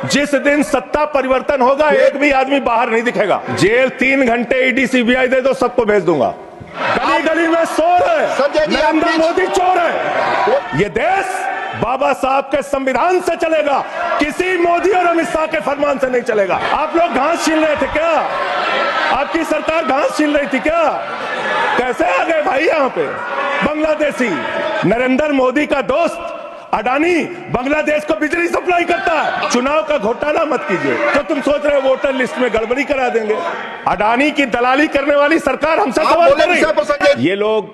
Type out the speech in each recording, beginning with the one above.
जिस दिन सत्ता परिवर्तन होगा एक भी आदमी बाहर नहीं दिखेगा। जेल 3 घंटे ईडी सीबीआई दे दो, सबको भेज दूंगा। गली गली में शोर है, नरेंद्र मोदी चोर है। ये देश बाबा साहब के संविधान से चलेगा, किसी मोदी और अमित शाह के फरमान से नहीं चलेगा। आप लोग घास छीन रहे थे क्या? आपकी सरकार घास छीन रही थी क्या? कैसे आ गए भाई यहाँ पे? बांग्लादेशी नरेंद्र मोदी का दोस्त अडानी बांग्लादेश को बिजली सप्लाई करता है। चुनाव का घोटाला मत कीजिए। तो तुम सोच रहे हो वोटर लिस्ट में गड़बड़ी करा देंगे? अडानी की दलाली करने वाली सरकार हमसे सवाल कर रही है। ये लोग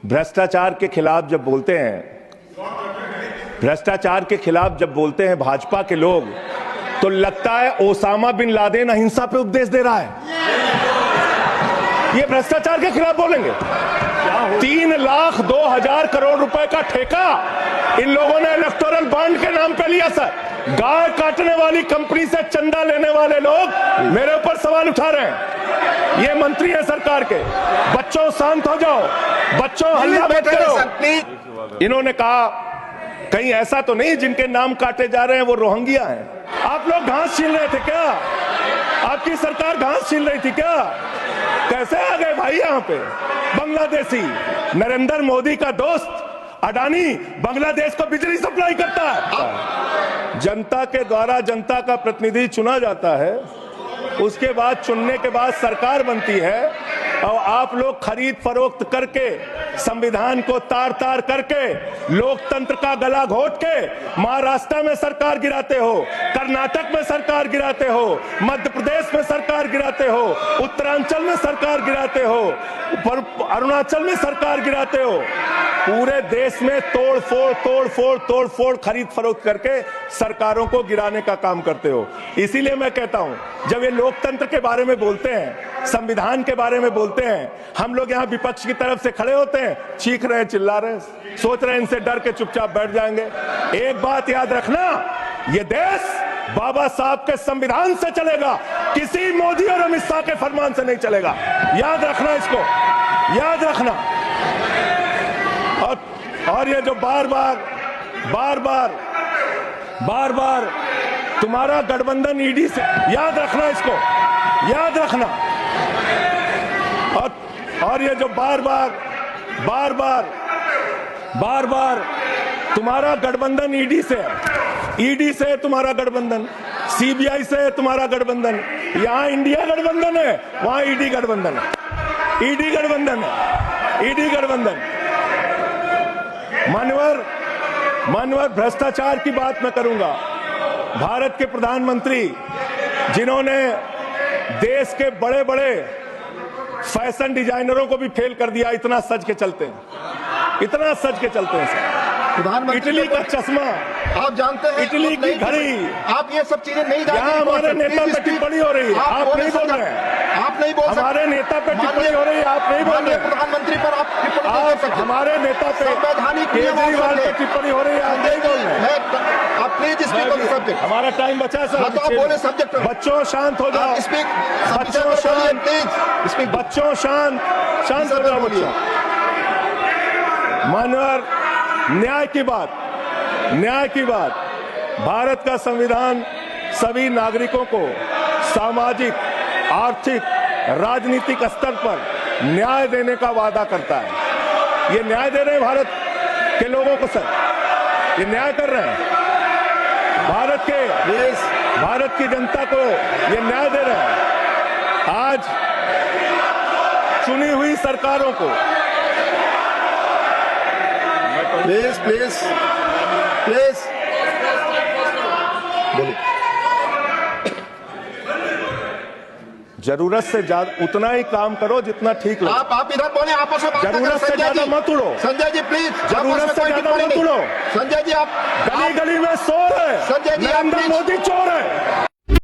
भ्रष्टाचार के खिलाफ जब बोलते हैं, भ्रष्टाचार के खिलाफ जब बोलते हैं भाजपा के लोग, तो लगता है ओसामा बिन लादेन अहिंसा पे उपदेश दे रहा है। ये भ्रष्टाचार के खिलाफ बोलेंगे? 3,02,000 करोड़ रुपए का ठेका इन लोगों ने इलेक्टोरल बॉन्ड के नाम पे लिया। सर, गाय काटने वाली कंपनी से चंदा लेने वाले लोग मेरे ऊपर सवाल उठा रहे हैं। ये मंत्री है सरकार के। बच्चों शांत हो जाओ, बच्चों हल्ला मत करो। इन्होंने कहा कहीं ऐसा तो नहीं जिनके नाम काटे जा रहे हैं वो रोहिंग्या हैं। आप लोग घास छीन रहे थे क्या? आपकी सरकार घास छीन रही थी क्या? कैसे आ गए भाई यहाँ पे? बांग्लादेशी नरेंद्र मोदी का दोस्त अडानी बांग्लादेश को बिजली सप्लाई करता है। जनता के द्वारा जनता का प्रतिनिधि चुना जाता है, उसके बाद चुनने के बाद सरकार बनती है, और आप लोग खरीद फरोख्त करके संविधान को तार तार करके लोकतंत्र का गला घोट के महाराष्ट्र में सरकार गिराते हो, कर्नाटक में सरकार गिराते हो, मध्य प्रदेश में सरकार गिराते हो, उत्तरांचल में सरकार गिराते हो, अरुणाचल में सरकार गिराते हो। पूरे देश में तोड़ फोड़ खरीद फरोख्त करके सरकारों को गिराने का काम करते हो। इसीलिए मैं कहता हूं, जब ये लोकतंत्र के बारे में बोलते हैं, संविधान के बारे में बोलते हैं, हम लोग यहाँ विपक्ष की तरफ से खड़े होते हैं, चीख रहे हैं, चिल्ला रहे हैं, सोच रहे हैं इनसे डर के चुपचाप बैठ जाएंगे। एक बात याद रखना, ये देश बाबा साहब के संविधान से चलेगा, किसी मोदी और अमित शाह के फरमान से नहीं चलेगा। याद रखना, इसको याद रखना। और ये जो बार बार तुम्हारा गठबंधन ईडी से, याद रखना, इसको याद रखना। और ये जो बार बार तुम्हारा गठबंधन ईडी से तुम्हारा गठबंधन, सीबीआई से तुम्हारा गठबंधन, यहां इंडिया गठबंधन है, वहां ईडी गठबंधन है, ईडी गठबंधन। मानवर भ्रष्टाचार की बात मैं करूंगा। भारत के प्रधानमंत्री जिन्होंने देश के बड़े बड़े फैशन डिजाइनरों को भी फेल कर दिया, इतना सज के चलते हैं। इटली का चश्मा आप जानते हैं, इटली की घड़ी, आप ये सब चीजें नहीं जानते। यहाँ हमारे नेता पे टिप्पणी हो रही है, आप नहीं बोल रहे हैं। आप नहीं बोल सकते। हमारे नेता पे टिप्पणी हो रही है, आप नहीं बोल रहे। प्रधानमंत्री पर आप टिप्पणी नहीं कर सकते। हमारे नेता पे संवैधानिक केजरीवाल पे टिप्पणी हो रही है, आप नहीं बोल रहे। आप please speak on the subject. हमारा टाइम बचा है सर। तो आप बोले सब्जेक्ट। बच्चों शांत हो जाओ, बच्चों शांत हो जाओ बच्चों। मानवर न्याय की बात, भारत का संविधान सभी नागरिकों को सामाजिक, आर्थिक, राजनीतिक स्तर पर न्याय देने का वादा करता है। ये न्याय दे रहे हैं भारत के लोगों को सर, ये न्याय कर रहे हैं भारत की जनता को, ये न्याय दे रहे हैं। आज चुनी हुई सरकारों को प्लीज बोलिए। जरूरत से ज्यादा उतना ही काम करो जितना ठीक लगे। आप इधर बोले, आपस में जरूरत से ज्यादा मत उड़ो। संजय जी प्लीज, जरूरत से ज्यादा मत उड़ो। संजय जी आप गली गली में शोर है, संजय जी नरेंद्र मोदी चोर है।